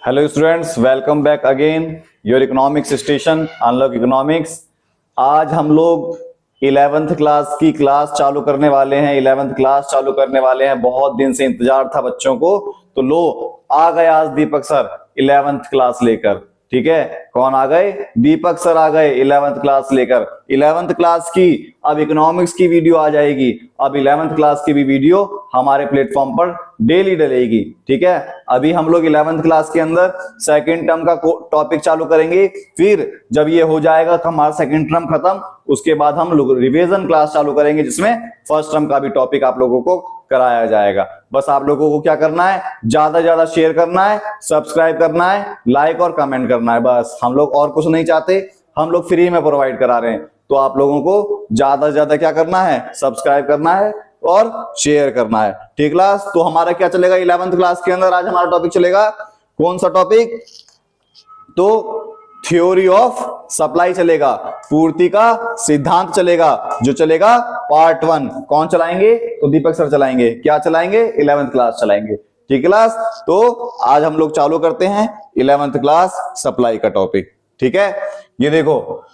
Hello students, welcome back again your economics station unlock economics. आज हम लोग 11th class की क्लास चालू करने वाले हैं। 11th क्लास चालू करने वाले हैं। बहुत दिन से इंतजार था बच्चों को, तो लो आ गए आज दीपक सर 11th क्लास लेकर। ठीक है, कौन आ गए? दीपक सर आ गए 11th क्लास लेकर। 11th क्लास की अब इकोनॉमिक्स की वीडियो आ जाएगी। अब 11th क्लास की भी वीडियो हमारे प्लेटफॉर्म पर डेली डलेगी। ठीक है, अभी हम लोग 11th क्लास के अंदर सेकंड टर्म का टॉपिक चालू करेंगे। फिर जब ये हो जाएगा तो हमारा सेकंड टर्म खत्म, उसके बाद हम लोग रिवीजन क्लास चालू करेंगे जिसमें फर्स्ट टर्म का भी टॉपिक आप लोगों को कराया जाएगा। बस आप लोगों को क्या करना है, ज्यादा ज्यादा शेयर करना है, सब्सक्राइब करना है, लाइक और कमेंट करना है। बस हम लोग और कुछ नहीं चाहते, हम लोग फ्री में प्रोवाइड करा रहे हैं। तो आप लोगों को ज्यादा से ज्यादा क्या करना है, सब्सक्राइब करना है और शेयर करना है। ठीक क्लास, तो हमारा क्या चलेगा 11th क्लास के अंदर? आज हमारा टॉपिक चलेगा कौन सा टॉपिक? तो थ्योरी ऑफ सप्लाई चलेगा, पूर्ति का सिद्धांत चलेगा, जो चलेगा पार्ट 1। कौन चलाएंगे? तो दीपक सर चलाएंगे। क्या चलाएंगे? 11th क्लास चलाएंगे। ठीक क्लास, तो आज हम लोग चालू करते हैं 11th क्लास सप्लाई का टॉपिक। ठीक है, ये देखो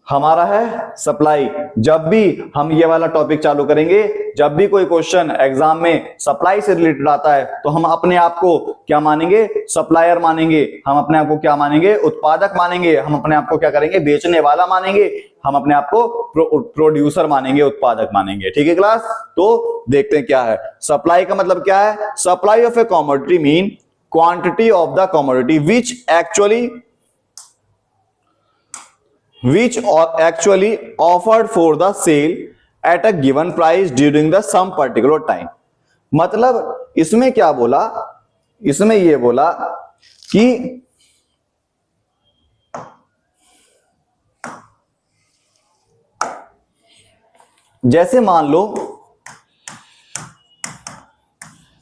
हमारा है सप्लाई। जब भी हम ये वाला टॉपिक चालू करेंगे, जब भी कोई क्वेश्चन एग्जाम में सप्लाई से रिलेटेड आता है, तो हम अपने आप को क्या मानेंगे? सप्लायर मानेंगे। हम अपने आप को क्या मानेंगे? उत्पादक मानेंगे। हम अपने आप को क्या करेंगे? बेचने वाला मानेंगे। हम अपने आप को प्रोड्यूसर मानेंगे, उत्पादक मानेंगे। ठीक है क्लास, तो देखते हैं क्या है सप्लाई का मतलब क्या है। Supply of A commodity mean quantity of the commodity which actually offered for the sale at a given price during the some particular time। मतलब इसमें क्या बोला? इसमें ये बोला कि जैसे मान लो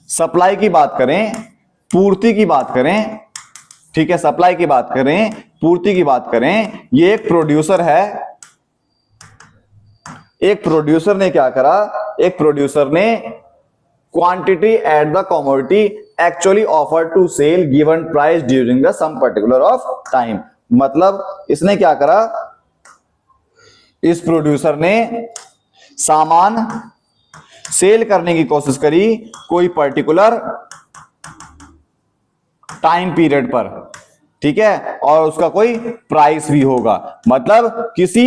सप्लाई की बात करें, पूर्ति की बात करें। ठीक है, सप्लाई की बात करें, पूर्ति की बात करें। ये एक प्रोड्यूसर है। एक प्रोड्यूसर ने क्या करा? एक प्रोड्यूसर ने quantity at the commodity actually offer to sell given price during the some particular of time. मतलब इसने क्या करा? इस प्रोड्यूसर ने सामान सेल करने की कोशिश करी कोई पर्टिकुलर टाइम पीरियड पर। ठीक है, और उसका कोई प्राइस भी होगा। मतलब किसी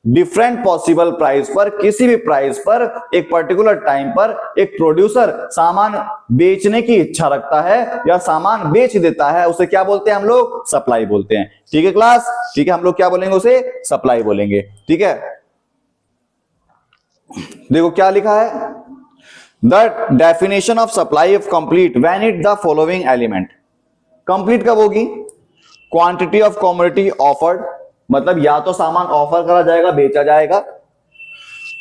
डिफरेंट पॉसिबल प्राइस पर, किसी भी प्राइस पर, एक पर्टिकुलर टाइम पर एक प्रोड्यूसर सामान बेचने की इच्छा रखता है या सामान बेच देता है, उसे क्या बोलते हैं हम लोग? सप्लाई बोलते हैं। ठीक है क्लास, ठीक है, हम लोग क्या बोलेंगे? उसे सप्लाई बोलेंगे। ठीक है, देखो क्या लिखा है। The definition of supply of complete when it the following element. Complete कब होगी? क्वांटिटी ऑफ कमोडिटी ऑफर्ड, मतलब या तो सामान ऑफर करा जाएगा, बेचा जाएगा।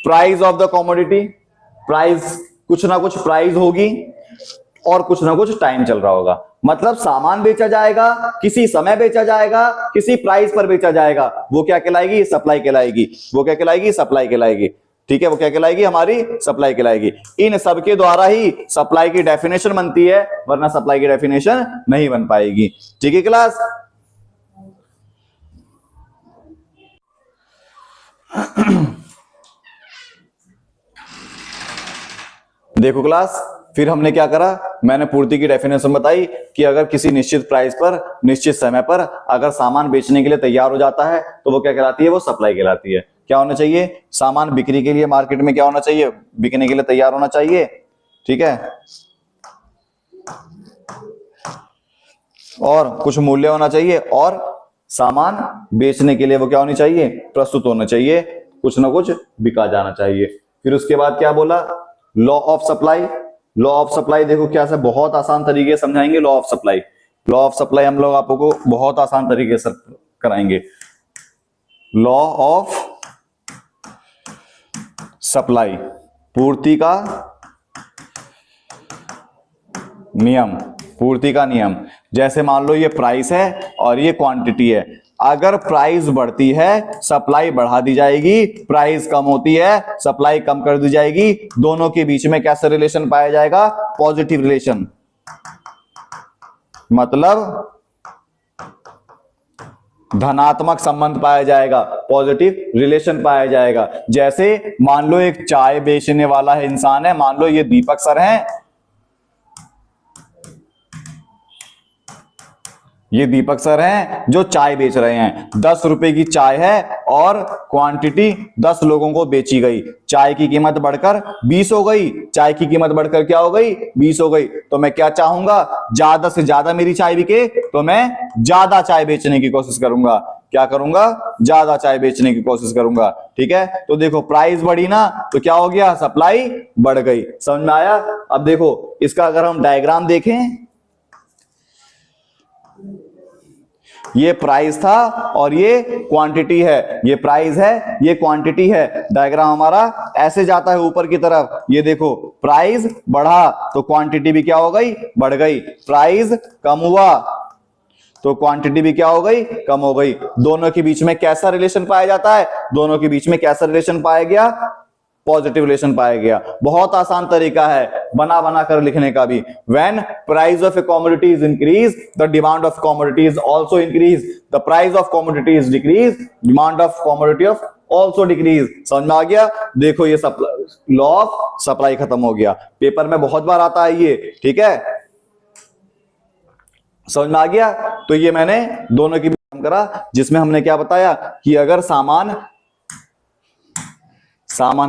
Price of the commodity, price कुछ ना कुछ प्राइस होगी और कुछ ना कुछ टाइम चल रहा होगा। मतलब सामान बेचा जाएगा, किसी समय बेचा जाएगा, किसी प्राइस पर बेचा जाएगा। वो क्या कहलाएगी? सप्लाई कहलाएगी। वो क्या कहलाएगी? सप्लाई कहलाएगी। ठीक है, वो क्या कहलाएगी? हमारी सप्लाई कहलाएगी। इन सबके द्वारा ही सप्लाई की डेफिनेशन बनती है, वरना सप्लाई की डेफिनेशन नहीं बन पाएगी। ठीक है क्लास, देखो क्लास, फिर हमने क्या करा? मैंने पूर्ति की डेफिनेशन बताई कि अगर किसी निश्चित प्राइस पर, निश्चित समय पर अगर सामान बेचने के लिए तैयार हो जाता है तो वो क्या कहलाती है? वो सप्लाई कहलाती है। क्या होना चाहिए? सामान बिक्री के लिए मार्केट में क्या होना चाहिए? बिकने के लिए तैयार होना चाहिए। ठीक है, और कुछ मूल्य होना चाहिए, और सामान बेचने के लिए वो क्या होनी चाहिए? प्रस्तुत होना चाहिए, कुछ ना कुछ बिका जाना चाहिए। फिर उसके बाद क्या बोला? Law of supply. Law of supply देखो क्या से बहुत आसान तरीके से समझाएंगे। Law of supply, law of supply हम लोग आपको बहुत आसान तरीके से कराएंगे। लॉ ऑफ सप्लाई, पूर्ति का नियम। पूर्ति का नियम, जैसे मान लो ये प्राइस है और ये क्वांटिटी है। अगर प्राइस बढ़ती है सप्लाई बढ़ा दी जाएगी, प्राइस कम होती है सप्लाई कम कर दी जाएगी। दोनों के बीच में कैसा रिलेशन पाया जाएगा? Positive relation. मतलब धनात्मक संबंध पाया जाएगा, पॉजिटिव रिलेशन पाया जाएगा। जैसे मान लो एक चाय बेचने वाला है इंसान है, मान लो ये दीपक सर हैं, ये दीपक सर हैं जो चाय बेच रहे हैं। 10 रुपए की चाय है और क्वांटिटी 10 लोगों को बेची गई। चाय की कीमत बढ़कर 20 हो गई, चाय की कीमत बढ़कर क्या हो गई, 20 हो गई। तो मैं क्या चाहूंगा, ज्यादा से ज्यादा मेरी चाय बिके, तो मैं ज्यादा चाय बेचने की कोशिश करूंगा। क्या करूंगा, ज्यादा चाय बेचने की कोशिश करूंगा। ठीक है, तो देखो प्राइस बढ़ी ना, तो क्या हो गया, सप्लाई बढ़ गई। समझ में आया? अब देखो इसका अगर हम डायग्राम देखें, ये प्राइस था और ये क्वांटिटी है, ये प्राइस है, ये क्वांटिटी है। डायग्राम हमारा ऐसे जाता है ऊपर की तरफ। ये देखो प्राइस बढ़ा तो क्वांटिटी भी क्या हो गई, बढ़ गई। प्राइस कम हुआ तो क्वांटिटी भी क्या हो गई, कम हो गई। दोनों के बीच में कैसा रिलेशन पाया जाता है, दोनों के बीच में कैसा रिलेशन पाया गया, पॉजिटिव रिलेशन पाया गया। बहुत आसान तरीका है बना बना कर लिखने का भी। When price of A commodity is increase, the demand of commodity is also increase. The price of commodity is decrease, demand of commodity of also decrease. समझ में आ गया? देखो ये लॉ ऑफ सप्लाई खत्म हो गया। पेपर में बहुत बार आता है ये। ठीक है, समझ में आ गया? तो ये मैंने दोनों की भी करा, जिसमें हमने क्या बताया कि अगर सामान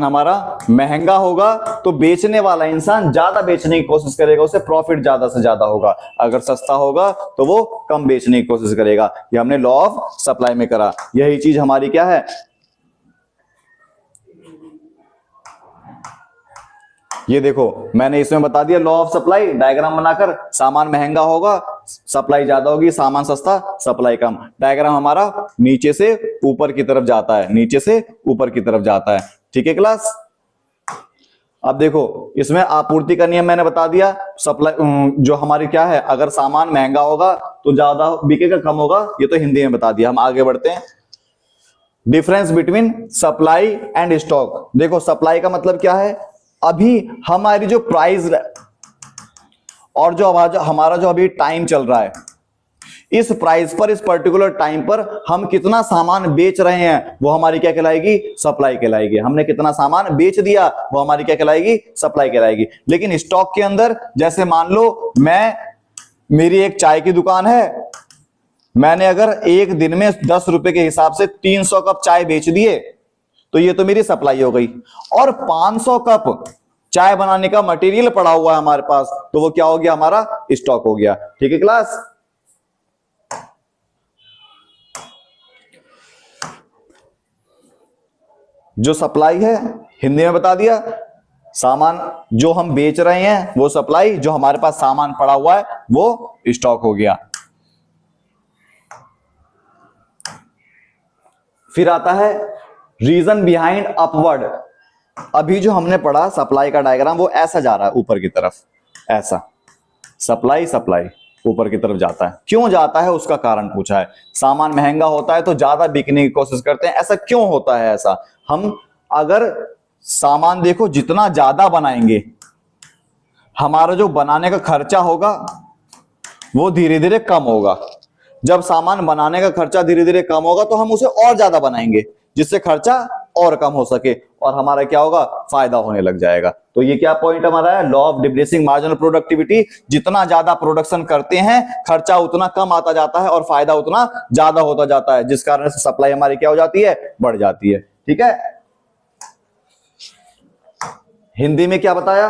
हमारा महंगा होगा तो बेचने वाला इंसान ज्यादा बेचने की कोशिश करेगा, उसे प्रॉफिट ज्यादा से ज्यादा होगा। अगर सस्ता होगा तो वो कम बेचने की कोशिश करेगा। ये हमने लॉ ऑफ सप्लाई में करा। यही चीज हमारी क्या है, ये देखो मैंने इसमें बता दिया लॉ ऑफ सप्लाई डायग्राम बनाकर। सामान महंगा होगा, सप्लाई ज्यादा होगी, सामान सस्ता, सप्लाई कम। डायग्राम हमारा नीचे से ऊपर की तरफ जाता है, नीचे से ऊपर की तरफ जाता है। ठीक है क्लास? अब देखो इसमें आपूर्ति का नियम मैंने बता दिया। सप्लाई जो हमारी क्या है, अगर सामान महंगा होगा तो ज्यादा बिकेगा, कम होगा, ये तो हिंदी में बता दिया। हम आगे बढ़ते हैं। Difference between supply and stock. देखो सप्लाई का मतलब क्या है, अभी हमारी जो प्राइस और जो हमारा जो अभी टाइम चल रहा है, इस प्राइस पर, इस पर्टिकुलर टाइम पर हम कितना सामान बेच रहे हैं, वो हमारी क्या कहलाएगी, सप्लाई कहलाएगी। हमने कितना सामान बेच दिया, वो हमारी क्या कहलाएगी, सप्लाई कहलाएगी। लेकिन स्टॉक के अंदर, जैसे मान लो मेरी एक चाय की दुकान है, मैंने अगर एक दिन में 10 रुपए के हिसाब से 300 कप चाय बेच दिए, तो ये तो मेरी सप्लाई हो गई। और 500 कप चाय बनाने का मटेरियल पड़ा हुआ है हमारे पास, तो वो क्या हो गया, हमारा स्टॉक हो गया। ठीक है क्लास? जो सप्लाई है हिंदी में बता दिया, सामान जो हम बेच रहे हैं वो सप्लाई, जो हमारे पास सामान पड़ा हुआ है वो स्टॉक हो गया। फिर आता है रीजन बिहाइंड अपवर्ड। अभी जो हमने पढ़ा सप्लाई का डायग्राम, वो ऐसा जा रहा है ऊपर की तरफ, ऐसा सप्लाई ऊपर की तरफ जाता है। क्यों जाता है उसका कारण पूछा है। सामान महंगा होता है तो ज्यादा बिकने की कोशिश करते हैं, ऐसा क्यों होता है? ऐसा हम अगर सामान देखो जितना ज्यादा बनाएंगे, हमारा जो बनाने का खर्चा होगा वो धीरे धीरे कम होगा। जब सामान बनाने का खर्चा धीरे धीरे कम होगा तो हम उसे और ज्यादा बनाएंगे, जिससे खर्चा और कम हो सके और हमारा क्या होगा, फायदा होने लग जाएगा। तो ये क्या पॉइंट हमारा है, law of decreasing marginal productivity. जितना ज्यादा प्रोडक्शन करते हैं, खर्चा उतना कम आता जाता है और फायदा उतना ज्यादा होता जाता है, जिस कारण से सप्लाई हमारी क्या हो जाती है, बढ़ जाती है। ठीक है? हिंदी में क्या बताया,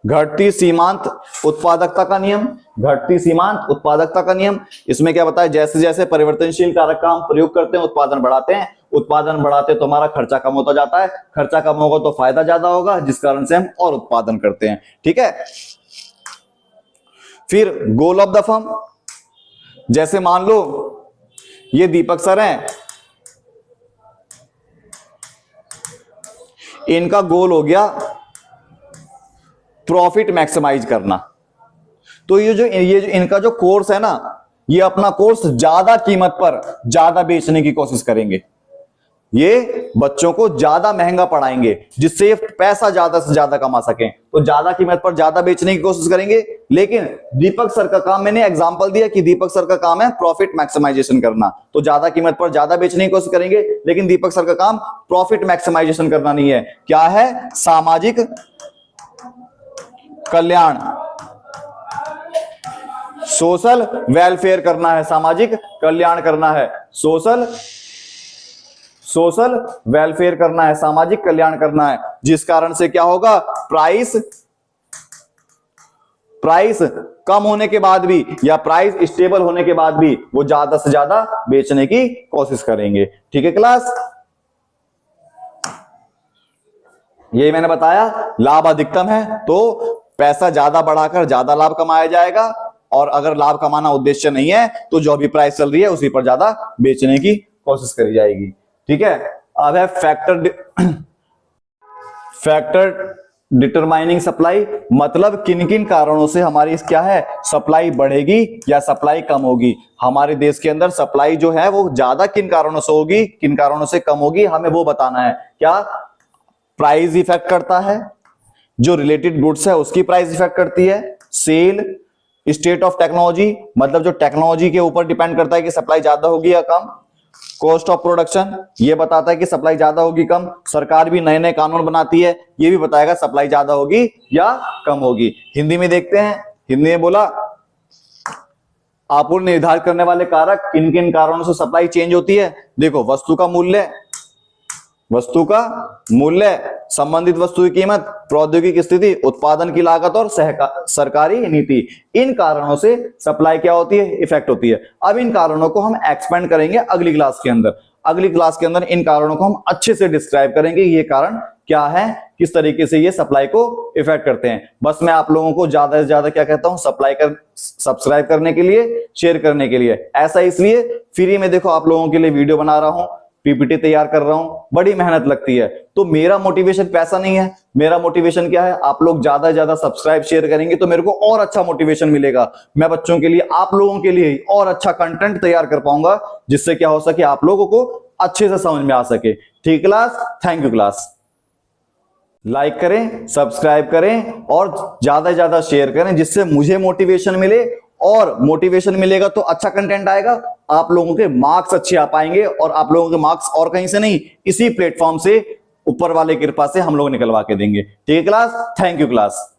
घटती सीमांत उत्पादकता का नियम। घटती सीमांत उत्पादकता का नियम, इसमें क्या बताया, जैसे जैसे परिवर्तनशील कारक का हम प्रयोग करते हैं, उत्पादन बढ़ाते हैं, उत्पादन बढ़ाते तो हमारा खर्चा कम होता जाता है, खर्चा कम होगा तो फायदा ज्यादा होगा, जिस कारण से हम और उत्पादन करते हैं। ठीक है? फिर गोल ऑफ द फर्म, जैसे मान लो ये दीपक सर हैं, इनका गोल हो गया प्रॉफिट मैक्सिमाइज करना। तो ये जो इनका जो कोर्स है ना, ये अपना कोर्स ज्यादा कीमत पर ज्यादा बेचने की कोशिश करेंगे। ये बच्चों को ज्यादा महंगा पढ़ाएंगे जिससे ये पैसा ज्यादा से ज्यादा कमा सकें, तो ज्यादा कीमत पर ज्यादा बेचने की कोशिश करेंगे। लेकिन दीपक सर का काम, मैंने एग्जांपल दिया कि दीपक सर का काम है प्रॉफिट मैक्सिमाइजेशन करना, तो ज्यादा कीमत पर ज्यादा बेचने की कोशिश करेंगे। लेकिन दीपक सर का काम प्रॉफिट मैक्सिमाइजेशन करना नहीं है। क्या है? सामाजिक कल्याण, सोशल वेलफेयर करना है, सामाजिक कल्याण करना है, सोशल वेलफेयर करना है, सामाजिक कल्याण करना है। जिस कारण से क्या होगा? प्राइस कम होने के बाद भी या प्राइस स्टेबल होने के बाद भी वो ज्यादा से ज्यादा बेचने की कोशिश करेंगे। ठीक है क्लास, ये मैंने बताया लाभ अधिकतम है तो पैसा ज्यादा बढ़ाकर ज्यादा लाभ कमाया जाएगा, और अगर लाभ कमाना उद्देश्य नहीं है तो जो भी प्राइस चल रही है उसी पर ज्यादा बेचने की कोशिश करी जाएगी। ठीक है, अब है फैक्टर डिटरमाइनिंग सप्लाई, मतलब किन किन कारणों से हमारी क्या है सप्लाई बढ़ेगी या सप्लाई कम होगी। हमारे देश के अंदर सप्लाई जो है वो ज्यादा किन कारणों से होगी, किन कारणों से कम होगी, हमें वो बताना है। क्या प्राइस इफेक्ट करता है, जो रिलेटेड गुड्स है उसकी प्राइस इफेक्ट करती है। सेल, स्टेट ऑफ टेक्नोलॉजी, मतलब जो टेक्नोलॉजी के ऊपर डिपेंड करता है कि सप्लाई ज्यादा होगी या कम। कॉस्ट ऑफ प्रोडक्शन, ये बताता है कि सप्लाई ज्यादा होगी कम। सरकार भी नए नए कानून बनाती है, ये भी बताएगा सप्लाई ज्यादा होगी या कम होगी। हिंदी में देखते हैं, हिंदी में बोला आपूर्ति निर्धारित करने वाले कारक, किन किन कारणों से सप्लाई चेंज होती है। देखो, वस्तु का मूल्य, संबंधित वस्तु की कीमत, प्रौद्योगिकी स्थिति, उत्पादन की लागत और सरकारी नीति, इन कारणों से सप्लाई क्या होती है? इफेक्ट होती है। अब इन कारणों को हम एक्सपेंड करेंगे अगली क्लास के अंदर। अगली क्लास के अंदर इन कारणों को हम अच्छे से डिस्क्राइब करेंगे, ये कारण क्या है, किस तरीके से ये सप्लाई को इफेक्ट करते हैं। बस मैं आप लोगों को ज्यादा से ज्यादा क्या कहता हूं, सब्सक्राइब करने के लिए, शेयर करने के लिए। ऐसा इसलिए फ्री में देखो आप लोगों के लिए वीडियो बना रहा हूं, पीपीटी तैयार कर रहा हूं, बड़ी मेहनत लगती है। तो मेरा मोटिवेशन पैसा नहीं है, मेरा मोटिवेशन क्या है, आप लोग ज्यादा से ज्यादा सब्सक्राइब शेयर करेंगे तो मेरे को और अच्छा मोटिवेशन मिलेगा। मैं बच्चों के लिए, आप लोगों के लिए और अच्छा कंटेंट तैयार कर पाऊंगा, जिससे क्या हो सके आप लोगों को अच्छे से समझ में आ सके। ठीक class, thank you class. Like करें, सब्सक्राइब करें और ज्यादा से ज्यादा शेयर करें, जिससे मुझे मोटिवेशन मिले, और मोटिवेशन मिलेगा तो अच्छा कंटेंट आएगा, आप लोगों के मार्क्स अच्छे आ पाएंगे, और आप लोगों के मार्क्स और कहीं से नहीं, इसी प्लेटफॉर्म से ऊपर वाले कृपा से हम लोग निकलवा के देंगे। ठीक है क्लास, थैंक यू क्लास।